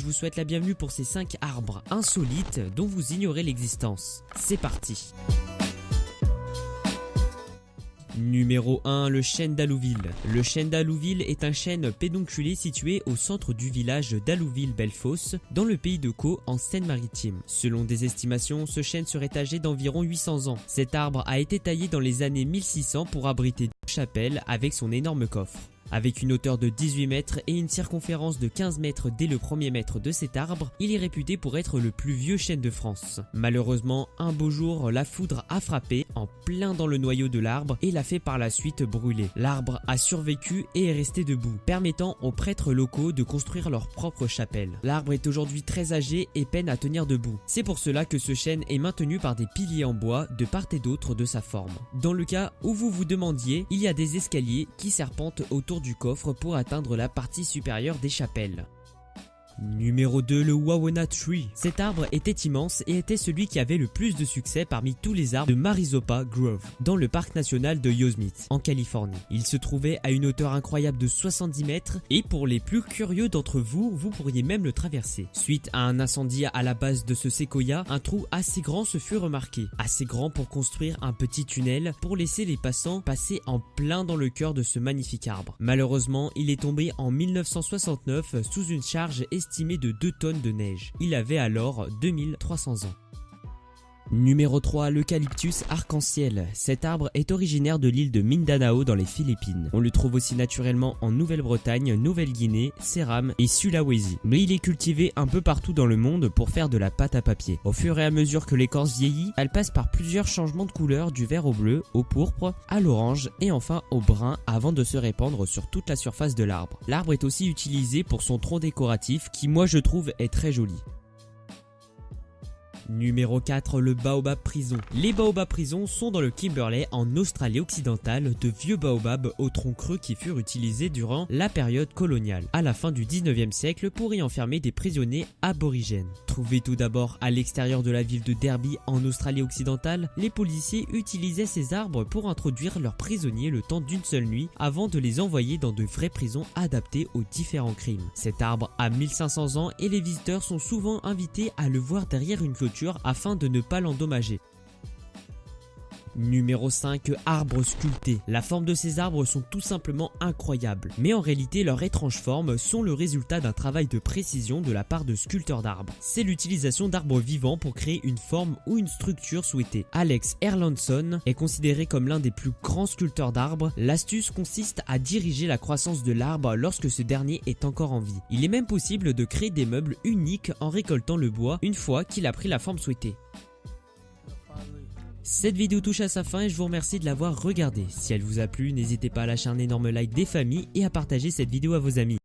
vous souhaite la bienvenue pour ces 5 arbres insolites dont vous ignorez l'existence. C'est parti. Numéro 1, le chêne d'Allouville. Le chêne d'Allouville est un chêne pédonculé situé au centre du village d'Allouville-Bellefosse, dans le pays de Caux, en Seine-Maritime. Selon des estimations, ce chêne serait âgé d'environ 800 ans. Cet arbre a été taillé dans les années 1600 pour abriter 2 chapelles avec son énorme coffre. Avec une hauteur de 18 mètres et une circonférence de 15 mètres dès le premier mètre de cet arbre, il est réputé pour être le plus vieux chêne de France. Malheureusement, un beau jour, la foudre a frappé en plein dans le noyau de l'arbre et l'a fait par la suite brûler. L'arbre a survécu et est resté debout, permettant aux prêtres locaux de construire leur propre chapelle. L'arbre est aujourd'hui très âgé et peine à tenir debout. C'est pour cela que ce chêne est maintenu par des piliers en bois de part et d'autre de sa forme. Dans le cas où vous vous demandiez, il y a des escaliers qui serpentent autour du coffre pour atteindre la partie supérieure des chapelles. Numéro 2, le Wawona Tree. Cet arbre était immense et était celui qui avait le plus de succès parmi tous les arbres de Marisopa Grove, dans le parc national de Yosemite, en Californie. Il se trouvait à une hauteur incroyable de 70 mètres et pour les plus curieux d'entre vous, vous pourriez même le traverser. Suite à un incendie à la base de ce séquoia, un trou assez grand se fut remarqué. Assez grand pour construire un petit tunnel pour laisser les passants passer en plein dans le cœur de ce magnifique arbre. Malheureusement, il est tombé en 1969 sous une charge estimé de 2 tonnes de neige. Il avait alors 2300 ans. Numéro 3, l'eucalyptus arc-en-ciel. Cet arbre est originaire de l'île de Mindanao dans les Philippines. On le trouve aussi naturellement en Nouvelle-Bretagne, Nouvelle-Guinée, Céram et Sulawesi. Mais il est cultivé un peu partout dans le monde pour faire de la pâte à papier. Au fur et à mesure que l'écorce vieillit, elle passe par plusieurs changements de couleur du vert au bleu, au pourpre, à l'orange et enfin au brun avant de se répandre sur toute la surface de l'arbre. L'arbre est aussi utilisé pour son tronc décoratif qui moi je trouve est très joli. Numéro 4, le baobab prison. Les baobabs prisons sont dans le Kimberley en Australie occidentale de vieux baobabs au tronc creux qui furent utilisés durant la période coloniale, à la fin du 19e siècle pour y enfermer des prisonniers aborigènes. Trouvés tout d'abord à l'extérieur de la ville de Derby en Australie occidentale, les policiers utilisaient ces arbres pour introduire leurs prisonniers le temps d'une seule nuit avant de les envoyer dans de vraies prisons adaptées aux différents crimes. Cet arbre a 1500 ans et les visiteurs sont souvent invités à le voir derrière une clôture afin de ne pas l'endommager. Numéro 5, arbres sculptés. La forme de ces arbres sont tout simplement incroyables, mais en réalité leurs étranges formes sont le résultat d'un travail de précision de la part de sculpteurs d'arbres. C'est l'utilisation d'arbres vivants pour créer une forme ou une structure souhaitée. Alex Erlandson est considéré comme l'un des plus grands sculpteurs d'arbres. L'astuce consiste à diriger la croissance de l'arbre lorsque ce dernier est encore en vie. Il est même possible de créer des meubles uniques en récoltant le bois une fois qu'il a pris la forme souhaitée. Cette vidéo touche à sa fin et je vous remercie de l'avoir regardée. Si elle vous a plu, n'hésitez pas à lâcher un énorme like des familles et à partager cette vidéo à vos amis.